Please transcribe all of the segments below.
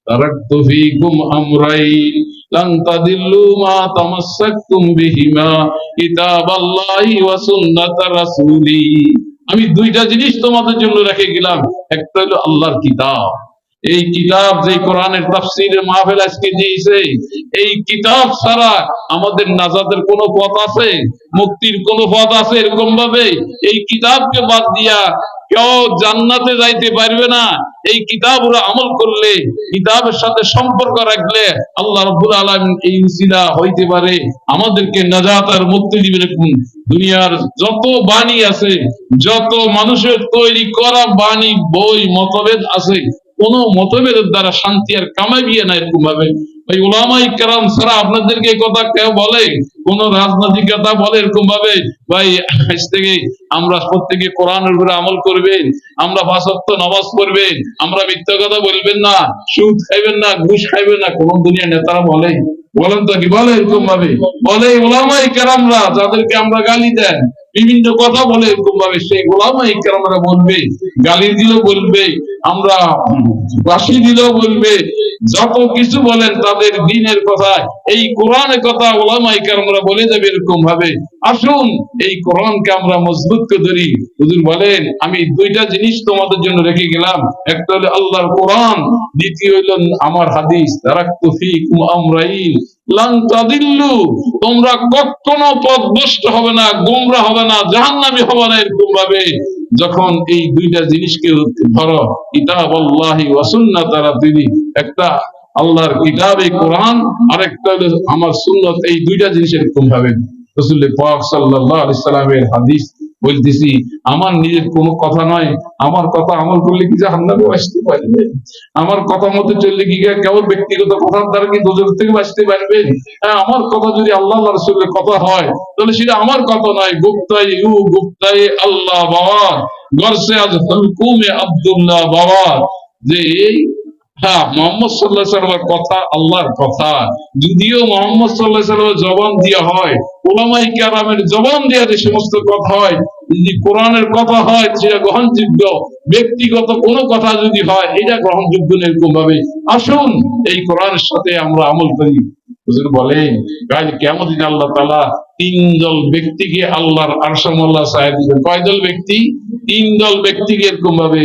তারাকতু ফীকুম আমরাইন লান তাদিল্লু মা তামাসসাকতুম বিহিমা কিতাবাল্লাহি ওয়া সুন্নাতা রাসূলি। আমি দুইটা জিনিস তোমাদের জন্য রেখে গেলাম, একটা হলো আল্লাহর কিতাব। এই কিতাব, যে কোরআনের তাফসীরের মাহফিল আজকে দিয়েছে, এই কিতাব ছাড়া আমাদের নাজাতের কোনো পথ আছে, মুক্তির কোনো পথ আছে? এরকম ভাবে এই কিতাবকে বাদ দিয়া কেউ জান্নাতে যাইতে পারবে না। এই কিতাব ওরা আমল করলে, কিতাবের সাথে সম্পর্ক রাখলে আল্লাহ রাব্বুল আলামিন এই উসিলা হইতে পারে আমাদেরকে নাজাত আর মুক্তি দিবেন। দুনিয়ার যত বাণী আছে, যত মানুষের তৈরি করা বাণী, বই, মতভেদ আছে, কোন মতভেদের দ্বারা শান্তি আর কামাইবে না। এরকম ভাবে ওই উলামায়ে কেরাম ছাড়া আপনাদেরকে এই কথা কেউ বলে? কোন রাজনৈতিক কথা বলে এরকম ভাবে ভাই আজ থেকে আমরা প্রত্যেকে কোরআনের উপরে আমল করবেন, আমরা 5 ওয়াক্ত নামাজ পড়বেন, আমরা মিথ্যা কথা বলবেন না, সুদ খাইবেন না, ঘুষ খাইবেন না? কোন দুনিয়া নেতারা বলে? বলেন তো, কি বলে? এরকম ভাবে বলে উলামায়ে কেরামরা, যাদেরকে আমরা গালি দেন, বিভিন্ন কথা বলে এরকম ভাবে সেই উলামায়ে কেরামরা বলবে, গালি দিলেও বলবে, আমরা বাঁশি দিলেও বলবে, যত কিছু বলেন তাদের দ্বীনের কথা, এই কোরআনের কথা উলামায়ে কেরামরা বলে যাবে এরকম ভাবে। আসুন এই কোরআনকে আমরা মজবুত করে ধরি। হুজুর বলেন, আমি দুইটা জিনিস তোমাদের জন্য রেখে গেলাম, একটা হলো আল্লাহর কোরআন, দ্বিতীয় হলো আমার হাদিস। তারাকতু ফীকুম আমরাইন লান তাদিল্লু, তোমরা কখনো পথভ্রষ্ট হবে না, গোমরা হবে না, জাহান্নামী হবে না। এরকম ভাবে যখন এই দুইটা জিনিসকে ধরো, কিতাব আল্লাহি ওয়া সুন্নাতা রাসূলি, একটা আল্লাহর কিতাব এই কোরআন, আর একটা হলো আমার সুন্নাত, এই দুইটা জিনিস এরকম ভাবে রাসূল পাক সাল্লাল্লাহু আলাইহি সাল্লামের হাদিস বলতেছি, আমার নিজের কোনো কথা নয়, আমার কথা আমল করলে কি জাহান্নামে আসতে পারবে? আমার কথা মতো চললে কি কেবল ব্যক্তিগত কথার দ্বারা কি দোজখ থেকে বাঁচতে পারবে? হ্যাঁ, আমার কথা যদি আল্লাহ রাসূলের কথা হয়, তাহলে সেটা আমার কথা নয়। গুপ্তাই ইউ গুপ্তাই আল্লাহ বাবা, গরসে আজ হুকুমে আব্দুল্লাহ বাবা, যে এই হ্যাঁ মোহাম্মদ সাল্লাল্লাহু আলাইহি ওয়াসাল্লামের কথা আল্লাহর কথা, যদিও মোহাম্মদ সাল্লাল্লাহু আলাইহি ওয়াসাল্লামের জবান দিয়া হয়, উলামায়ে কেরামের জবান দিয়া যে সমস্ত কথা হয়, যদি কোরআনের কথা হয় সেটা গ্রহণযোগ্য, ব্যক্তিগত কোনো কথা যদি হয় এটা গ্রহণযোগ্য না। এরকম ভাবে আসুন এই কোরআনের সাথে আমরা আমল করি। হুজুর বলেন, কাল কিয়ামত দিন আল্লাহ তাআলা 3 দল ব্যক্তিকে আল্লাহর আরশে মোল্লা ছায়া দিবেন। কয় দল ব্যক্তি? 3 দল ব্যক্তিকে। এরকম ভাবে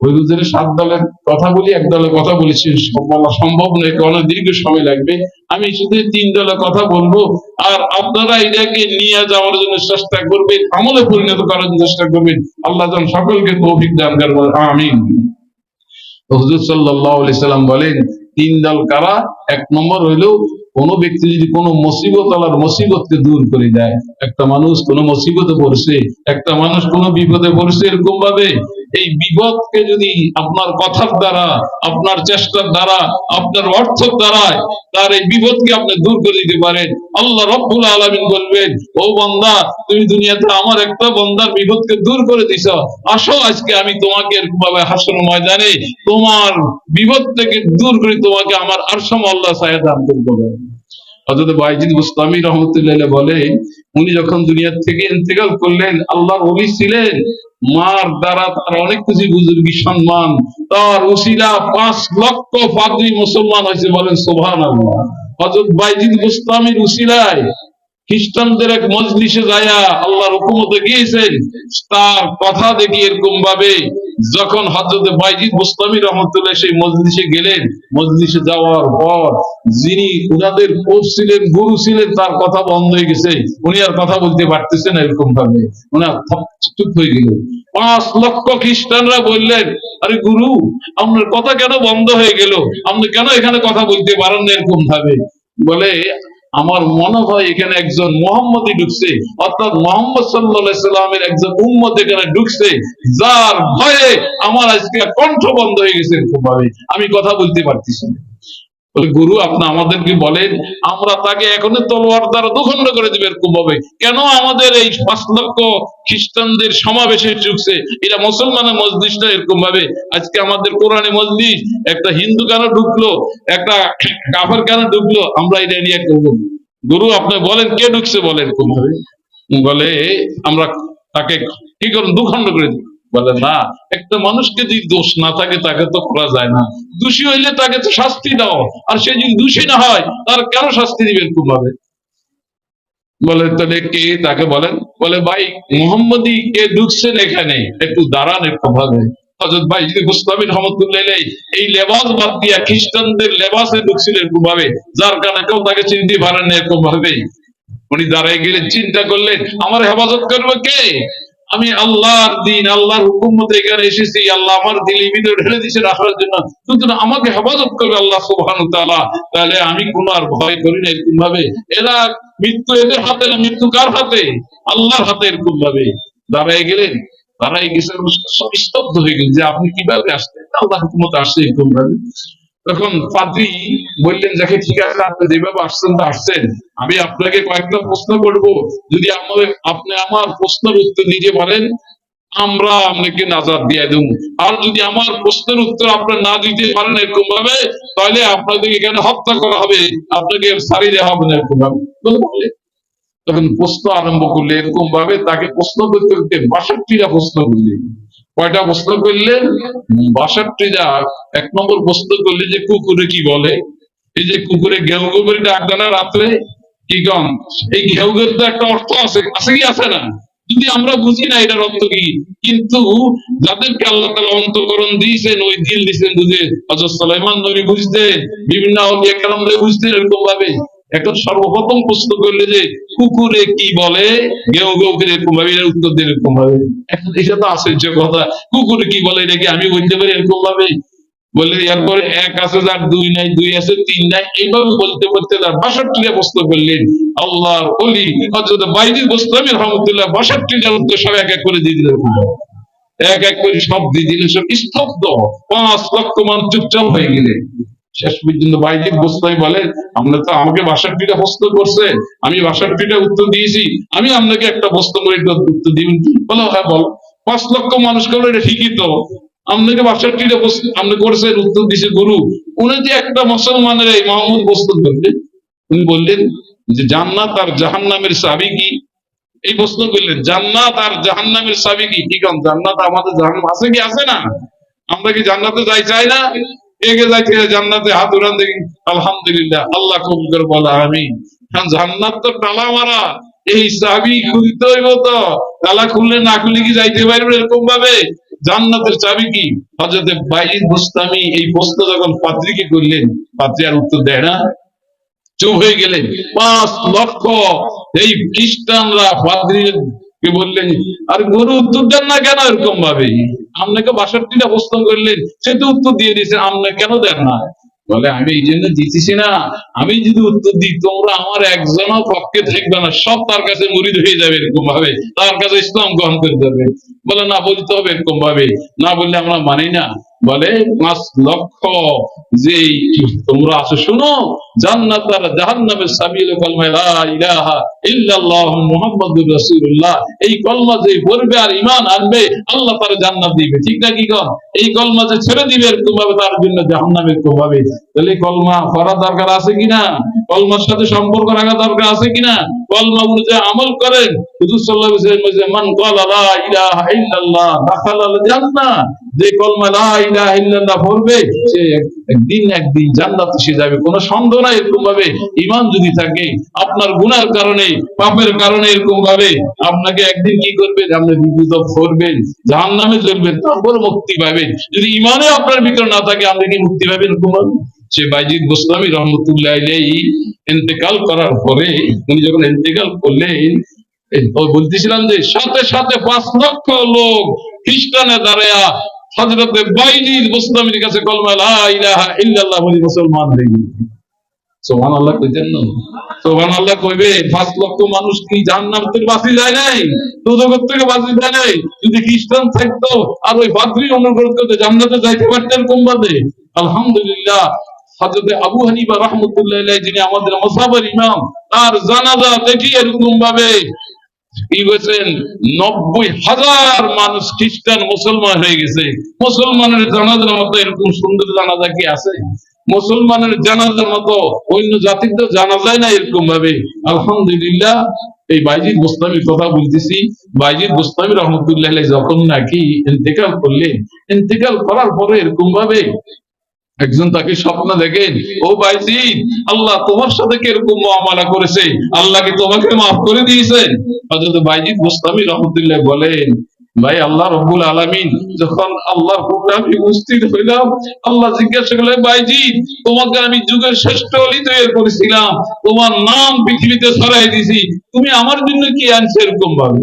ওই হুজুরের 7 দলের কথা বলি, এক দলের কথা বলেছি, বলা সম্ভব নয়, কারণ দীর্ঘ সময় লাগবে। আমি শুধু 3 দলের কথা বলবো, আর আপনারা এটাকে নিয়ে যাওয়ার জন্য চেষ্টা করবেন, আমলে পরিণত করার জন্য চেষ্টা করবেন। আল্লাহ যেন সকলকে তৌফিক দান করেন, আমিন। হুজুর সাল্লাল্লাহু আলাইহি সাল্লাম বলেন, 3 দল কারা? 1 নম্বর হইলো, কোন ব্যক্তি যদি কোন মুসিবত, আল্লাহর মুসিবতকে দূর করে দেয়। একটা মানুষ কোন মুসিবতে পড়ছে, একটা মানুষ কোন বিপদে পড়ছে, এরকম ভাবে এই বিপদকে যদি আপনার কথার দ্বারা, আপনার চেষ্টার দ্বারা, আপনার অর্থের দ্বারা তার এই বিপদকে আপনি দূর করে দিতে পারেন, আল্লাহ রাব্বুল আলামিন বলবেন, ও বান্দা, তুমি দুনিয়াতে আমার একটা বান্দার বিপদকে দূর করে দিছ, আসো আজকে আমি তোমাকে এরকম ভাবে হাসর ময়দানে তোমার বিপদ থেকে দূর করে তোমাকে আমার আরশে মোল্লা ছায়া দান করব। হযরত বাইজিদ বুস্তামি রাহমাতুল্লাহ আলাইহি বলেন, উনি যখন দুনিয়া থেকে ইন্তেকাল করলেন, আল্লাহর ওলি ছিলেন, মার দ্বারা তার অনেক কিছু বুজুর্গি সম্মান, তার উসিলা 5 লক্ষ পাদ্রী মুসলমান হয়েছে, বলেন সুবহানাল্লাহ। হযরত বাইজিদ বুস্তামির উসিলায় খ্রিস্টানদের এক মজলিসে যায়া আল্লাহর হুকুমতে গিয়েছেন, তার কথা দেখি এরকম ভাবে যখন হযরত বাইজিদ বুস্তামি রাহমাতুল্লাহ সেই মজলিসে গেলেন, মজলিসে যাওয়ার পর যিনি উনাদের কোচ ছিলেন, গুরু ছিলেন, তার কথা বন্ধ হয়ে গেছে, উনি আর কথা বলতে পারতেছেন না। এরকম ভাবে উনার চুপ হয়ে গেল। 5 লক্ষ খ্রিস্টানরা বললেন, আরে গুরু, আপনার কথা কেন বন্ধ হয়ে গেল? আপনি কেন এখানে কথা বলতে পারেন না? এরকম ভাবে বলে, আমার মনে হয় এখানে একজন মুহাম্মদী ঢুকছে, অর্থাৎ মুহাম্মদ সাল্লাল্লাহু আলাইহি সাল্লামের একজন উম্মত এখানে ঢুকছে, যার ভয়ে আমার আজকে কণ্ঠ বন্ধ হয়ে গেছে, এরকম ভাবে আমি কথা বলতে পারতেছি না। গুরু, আপনি আমাদেরকে বলেন, আমরা তাকে এখনো তলোয়ার দ্বারা দুখণ্ড করে দিবে, এরকম ভাবে কেন আমাদের এই 5 লক্ষ খ্রিস্টানদের সমাবেশে ঢুকছে, এটা মুসলমানের মজলিসটা, এরকম ভাবে আজকে আমাদের কোরআনে মজলিস, একটা হিন্দু কেন ঢুকলো, একটা কাফের কেন ঢুকলো, আমরা এটা নিয়ে করবো। গুরু, আপনি বলেন কে ঢুকছে, বলেন। এরকম ভাবে বলে, আমরা তাকে কি করুন, দুখণ্ড করে দিই। বলে না, একটা মানুষকে যদি দোষ না থাকে তাকে তো করা যায় না, দোষী হইলে তাকে তো শাস্তি দাও, আর সে যদি দোষী না হয় তার কেন শাস্তি দিবে এরকম ভাবে? বলে তাহলে কে, তাকে বলেন। বলে ভাই মোহাম্মদী কে ঢুকছেন এখানে, একটু দাঁড়ান একটু ভাবে। হযরত বাইজিদ বুস্তামি রহমাতুল্লাহ আলাইহি এই লেবাস বাদ দিয়া খ্রিস্টানদের লেবাসে ঢুকছিলেন এরকম ভাবে, যার কারণে কেউ তাকে চিনতে পারেন না এরকম ভাবে। উনি দাঁড়ায় গেলেন, চিন্তা করলেন আমার হেফাজত করবে কে? আমি আল্লাহর দিন আল্লাহর হুকুম মতো এখানে এসেছি, আল্লাহ আমার দিলের ভিতরে ঢেলে দিয়েছে রাখার জন্য, কিন্তু আমাকে হেফাজত করবে আল্লাহ সুবহানাহু ওয়া তাআলা, তাহলে আমি কোনো আর ভয় করি না এরকম ভাবে। এরা মৃত্যু এদের হাতে না, মৃত্যু কার হাতে? আল্লাহর হাতে এরকম ভাবে দাঁড়ায় গেলেন। দাঁড়ায় গেছে, সব স্তব্ধ হয়ে গেল যে আপনি কিভাবে আসলেন? আল্লাহর হুকুম মতো আসছে এরকম ভাবে। তখন পাদ্রী বললেন, যাকে ঠিক আছে আপনি যেভাবে আসছেন তা আসছেন, আমি আপনাকে কয়েকটা প্রশ্ন করব, যদি আপনি আমার প্রশ্নের উত্তর নিজে বলেন আমরা আপনাকে নাজাত দিয়ে দেব, আর যদি আমার প্রশ্নের উত্তর আপনার না দিতে পারেন এরকম ভাবে, তাহলে আপনাদের এখানে হত্যা করা হবে, আপনাকে ছাড়িয়ে দেওয়া হবে না এরকম ভাবে। তখন প্রশ্ন আরম্ভ করলে এরকম ভাবে, তাকে প্রশ্ন করতে করতে ৬২টা প্রশ্ন করলেন। কয়টা প্রশ্ন করলেন? ৬২টা। ১ নম্বর প্রশ্ন করলেন যে কুকুরে কি বলে? এই যে কুকুরে ঘেউ ঘেউ করে ডাক দেয় না রাত্রে, কি কন? এই ঘেউ ঘেউ তো একটা অর্থ আছে, আছে কি আছে না? যদি আমরা বুঝি না এটার অর্থ কি, কিন্তু যাদেরকে আল্লাহ তাআলা অন্তঃকরণ দিয়েছেন, ওই দিল দিয়েছেন বুঝে, হযরত সুলাইমান নবী বুঝতেন, বিভিন্ন আউলিয়া কেরামরা বুঝতেন এরকম ভাবে। এখন সর্বপ্রথম প্রশ্ন করলে যে কুকুরে কি বলে, গেউ গেউ করে এরকম ভাবে, এর উত্তর দিয়ে এরকম ভাবে। এখন এটা তো আশ্চর্য কথা, কুকুরে কি বলে এটা কি আমি বলতে পারি এরকম ভাবে? বলে এরপরে ১ আছে যার ২ নাই, ২ আছে ৩ নাই, এইভাবে বলতে বলতে তার ৬২টা প্রশ্ন করলেন। আল্লাহর ওলি হযরত বাইজিদ বুস্তামি রহমাতুল্লাহ ৬২টা উত্তর সব এক এক করে দিয়ে দিলেন, এক এক করে সব দিয়ে দিলেন, সব স্তব্ধ। ৫ লক্ষ মানুষ চুপচাপ হয়ে গেলেন। শেষ পর্যন্ত বাইজিদ বুস্তামি বলে, আপনি তো আমাকে ৬২টা প্রশ্ন করছেন, আমি ৬২টা উত্তর দিয়েছি, আমি আপনাকে একটা প্রশ্ন করে উত্তর দিবেন কি? বলো হ্যাঁ বলো। ৫ লক্ষ মানুষ করলো, এটা ঠিকই তো, আপনাকে ৬২টা প্রশ্ন আপনি করেছেন, উত্তর দিছে গুরু। উনি যে একটা মুসলমানের এই মোহাম্মদ প্রস্তুত করলেন, উনি বললেন যে জান্নাত আর জাহান্নামের চাবি কি? এই প্রশ্ন করলেন, জান্নাত আর জাহান্নামের চাবি কি? কি কারণ জান্নাত আমাদের জাহান্নাম আছে কি আছে না? আমরা কি জান্নাতে যাই চাই না? এগে যাইতে জান্নাতে হাত উড়ান দেখি, আলহামদুলিল্লাহ, আল্লাহ কবুল করে বলা আমিন। কারণ জান্নাত তো তালা মারা, এই চাবি খুলতে হইব তো, তালা খুললে না খুললে কি যাইতে পারবে এরকম ভাবে? জান্নাতের চাবি কি? হযরত বাইজিদ বুস্তামি এই প্রশ্ন যখন পাদ্রীকে করলেন, পাদ্রী আর উত্তর দেয় না, চুপ হয়ে গেলেন। ৫ লক্ষ এই খ্রিস্টানরা পাদ্রীকে বললেন, আর গুরু উত্তর দেন না কেন এরকম ভাবে? আপনাকে ৬২টা প্রশ্ন করলেন, সে তো উত্তর দিয়ে দিয়েছে, আপনি কেন দেন না? বলে আমি এই জন্য দিতেছি না, আমি যদি উত্তর দিই তোমরা আমার একজনও পক্ষে থাকবে না, সব তার কাছে মুরিদ হয়ে যাবে এরকম ভাবে, তার কাছে ইসলাম গ্রহণ করে যাবে। বলে না, বলতে হবে এরকম ভাবে, না বললে আমরা মানি না। বলে ৫ লক্ষ যে তোমরা আছো, শুনো, জান্নাত আর জাহান্নামের সাবিল কলমা লা ইলাহা ইল্লাল্লাহ মুহাম্মাদুর রাসূলুল্লাহ, এই কলমা যে পড়বে আর ঈমান আনবে আল্লাহ তার জান্নাত দিবে, ঠিক না? কি কন? এই কলমা যে ছেড়ে দিবে এরকম ভাবে তার জন্য জাহান্নাম এরকম ভাবে। তাহলে কলমা পড়া দরকার আছে কিনা? কলমার সাথে সম্পর্ক রাখা দরকার আছে কিনা? কলমা অনুযায়ী আমল করেন। হুজুর সাল্লাল্লাহু আলাইহি ওয়াসাল্লাম বলেছেন, মান ক্বালা লা ইলাহা ইল্লাল্লাহ দাখালাল জান্নাহ, যে কলমা লা ইলাহা ইল্লাল্লাহ পড়বে সে একদিন জান্নাতে সে যাবে, কোনো সন্দেহ নাই এরকম ভাবে। ঈমান যদি থাকে, আপনার গুনার কারণে পাপের কারণে এরকম ভাবে আপনাকে একদিন কি করবে, আপনি বিদ্যুৎ করবেন, জাহান্নামে চলবেন, তারপর মুক্তি পাবেন। যদি ঈমানে আপনার ভিতরে না থাকে আপনি কি মুক্তি পাবেন এরকম ভাবে? সে বাইজিদ বুস্তামি রহমাতুল্লাহ আলাইহি ইন্তেকাল করার পরে, উনি যখন ইন্তেকাল করলেন, বলতেছিলাম যে সাথে সাথে ৫ লক্ষ লোক খ্রিস্টানে দাঁড়ায়া হযরতে বাইজিদ বুস্তামির কাছে কলমা লা ইলাহা ইল্লাল্লাহ বলে মুসলমান হয়ে গেল। সুবহানাল্লাহ কইতেন না? সুবহানাল্লাহ কইবে। ৫ লক্ষ মানুষ কি জাহান্নাম থেকে বাঁচি যায় নাই? দোজখ থেকে বাঁচি যায় নাই? যদি খ্রিস্টান থাকতো আর ওই পাদ্রী অনুগত করতে জান্নাতে যাইতে পারতেন কোন বাদে? আলহামদুলিল্লাহ, হযরত আবু হানিফা রাহমাতুল্লাহ আলাইহি, যিনি আমাদের মাযহাবের ইমাম, তার জানাজা দেখি এরকম ভাবে কি বলছেন, ৯০,০০০ মানুষ খ্রিস্টান মুসলমান হয়ে গেছে। মুসলমানের জানাজার মতো এরকম সুন্দর জানাজা কি আছে? মুসলমানের জানাজার মতো অন্য জাতির তো জানা যায় না এরকম ভাবে। আলহামদুলিল্লাহ, এই বাইজিদ গোস্তামির কথা বলতেছি। বাইজিদ গোস্তামি রহমতুল্লাহ আলাইহি যখন নাকি ইন্তেকাল করলেন, ইন্তেকাল করার পরে এরকম ভাবে একজন তাকে স্বপ্ন দেখেন, ও বাইজিদ, আল্লাহ তোমার সাথে কিরকম মুআমালা করেছে, আল্লাহ কি তোমাকে মাফ করে দিয়েছেন? হযরত বাইজিদ গোস্তামি রহমতুল্লাহ বলেন, ভাই, আল্লাহ রব্বুল আলামিন যখন আল্লাহর হুকুমে আমি উপস্থিত হইলাম, আল্লাহ জিজ্ঞাসা করলেন, বাইজিদ, তোমাকে আমি যুগের শ্রেষ্ঠ ওলি তৈরি করেছিলাম, তোমার নাম পৃথিবীতে ছড়াই দিয়েছি, তুমি আমার জন্য কি আনছো এরকম ভাবে?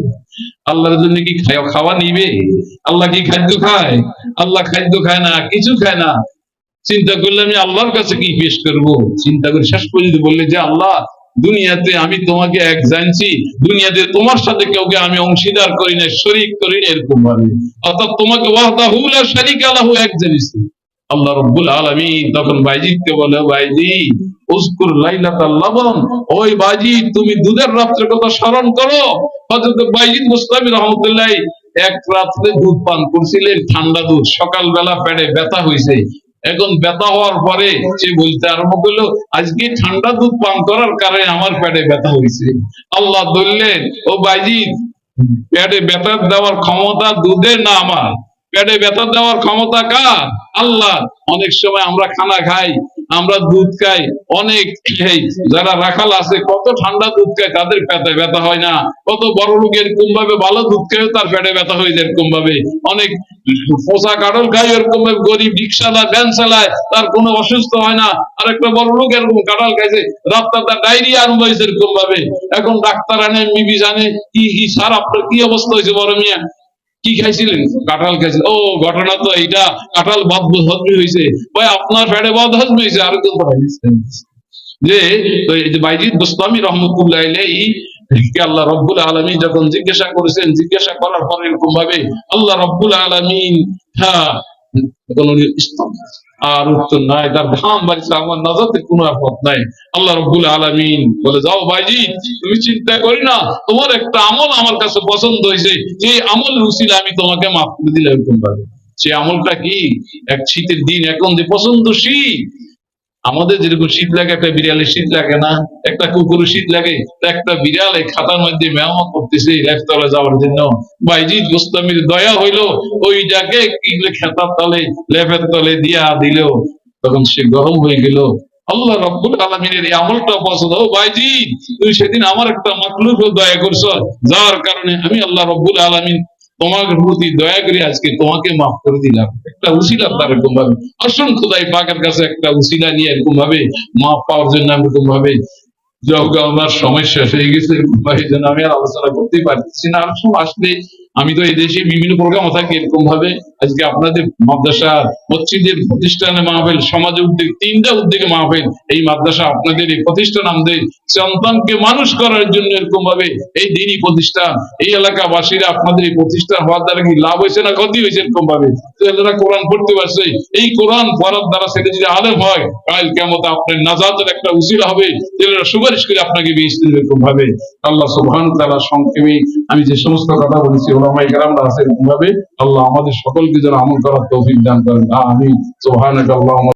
আল্লাহর জন্য কি খাওয়া নিবে? আল্লাহ কি খাদ্য খায়? আল্লাহ খাদ্য খায় না, কিছু খায় না। চিন্তা করলে আমি আল্লাহর কাছে কি পেশ করব? চিন্তা করে শেষ পর্যন্ত বললে যে আল্লাহ, দুনিয়াতে আমি তোমাকে এক জানছি, দুনিয়াতে তোমার সাথে কাউকে আমি অংশীদার করি না, শরীক করি না এরকম ভাবে, অর্থাৎ তোমাকে ওয়াহদাহু লা শারীকা লাহু এক জানিছি। আল্লাহ রাব্বুল আলামিন তখন বাইজিদকে বলে, বাইজিদ উযকুর লাইলাতাল লাবন, ওই বাইজিদ তুমি দুধের রাত্রের কথা স্মরণ করো। হযরত বাইজিদ মুস্তামি রাহমাতুল্লাহ এক রাত্রে দুধ পান করছিলেন, ঠান্ডা দুধ, সকালবেলা পেটে ব্যথা হয়েছে। এখন ব্যথা হওয়ার পরে সে বলতে আরম্ভ করলো, আজকে ঠান্ডা দুধ পান করার কারণে আমার পেটে ব্যথা হয়েছে। আল্লাহ বললেন, ও বাইজিদ, পেটে ব্যথা দেওয়ার ক্ষমতা দুধের না আমার, পেটে ব্যথা দেওয়ার ক্ষমতা কার? আল্লাহ। অনেক সময় আমরা খানা খাই, আমরা দুধ খাই, অনেক যারা রাখাল আছে কত ঠান্ডা দুধ খায়, তাদের পেটে ব্যথা হয় না। কত বড় লোক এরকম ভাবে ভালো দুধ খেয়ে তার পেটে ব্যথা হয়ে যায় এরকম ভাবে। অনেক পোষা কাঠল খায় এরকম ভাবে, গরিব রিক্সাদার ভ্যান চালায়, তার কোনো অসুস্থ হয় না। আর একটা বড় লোক এরকম কাঁঠাল খাইছে, রাস্তার তার ডায়রিয়া আরম্ভ হয়েছে এরকম ভাবে। এখন ডাক্তার আনে, মিবি জানে কি কি স্যার আপনার কি অবস্থা হয়েছে বড় মিয়া, কি খাইছিলেন? কাঁঠাল খাইছিলেন। ও, ঘটনা তো এইটা, কাঁঠাল বদহজমি হয়েছে। ভাই, আপনার পেটে বদহজমি হয়েছে। আর যে এই যে বাইজিদ গোস্তামি রহমতুল্লাহ আলাইহি কে আল্লাহ রাব্বুল আলামিন যখন জিজ্ঞাসা করেছেন, জিজ্ঞাসা করার পরে এরকম ভাবে আল্লাহ রাব্বুল আলামিন কোন আর উত্তর নাই, তার ধাম বাড়িছে, আমার নাজাতে কোনো পথ নাই। আল্লাহ রাব্বুল আলামিন বলে, যাও বাইজিদ, তুমি চিন্তা করি না, তোমার একটা আমল আমার কাছে পছন্দ হয়েছে, যে আমল উসিলা আমি তোমাকে মাফ করে দিলাম এরকম ভাবে। সে আমলটা কি? এক শীতের দিন, এখন যে প্রচন্ড শীত, আমাদের যেরকম শীত লাগে, একটা বিড়ালের শীত লাগে না, একটা কুকুরের শীত লাগে, একটা বিড়াল এই খাতার মধ্যে মেরামত করতেছে লেফতলা যাওয়ার জন্য। বাইজিদ গোস্তামির দয়া হইলো, ওইটাকে খেতার তলে, লেফের তলে দিয়া দিল, তখন সে গরম হয়ে গেল। আল্লাহ রাব্বুল আলামিনের এই আমলটা পছন্দ। ও বাইজিদ, তুই সেদিন আমার একটা মাকলুক দয়া করছ, যার কারণে আমি আল্লাহ রাব্বুল আলামিন তোমার প্রতি দয়া করে আজকে তোমাকে মাফ করে দিলাম। একটা উসিলা তার এরকম ভাবে, আসুন খোদাই পাকের কাছে একটা উসিলা নিয়ে এরকম ভাবে মাফ পাওয়ার জন্য এরকম ভাবে। যখন আমার সময় শেষ হয়ে গেছে এই জন্য আমি আর আলোচনা করতেই পারতেছি না। আর সব আসলে আমি তো এই দেশে বিভিন্ন প্রোগ্রাম থাকি এরকম ভাবে। আজকে আপনাদের মাদ্রাসা, মসজিদের প্রতিষ্ঠানে মাহফিল, সমাজে উদ্যোগ, তিনটা উদ্যোগে মাহফিল। এই মাদ্রাসা আপনাদের এই প্রতিষ্ঠান আমাদের সন্তানকে মানুষ করার জন্য এরকম ভাবে এই দিনই প্রতিষ্ঠান, এই এলাকাবাসীরা আপনাদের এই প্রতিষ্ঠান হওয়ার দ্বারা কি লাভ হয়েছে না ক্ষতি হয়েছে এরকম ভাবে? যারা কোরআন পড়তে পারছে, এই কোরআন পড়ার দ্বারা সেটা যদি আলেম হয়, কাল কিয়ামতে আপনার নাজাতের একটা উসিলা হবে, ছেলেরা সুপারিশ করে আপনাকে বিয়ে এরকম ভাবে। আল্লাহ সুবহানাহু ওয়া তাআলা সংক্ষেপে আমি যে সমস্ত কথা বলেছি, ওলামায়ে কেরামরা আছে এরকম ভাবে, আল্লাহ আমাদের সকলকে যেন আমল করার তৌফিক দান করেন। আমিন। সুবহানাকাল্লাহুম্মা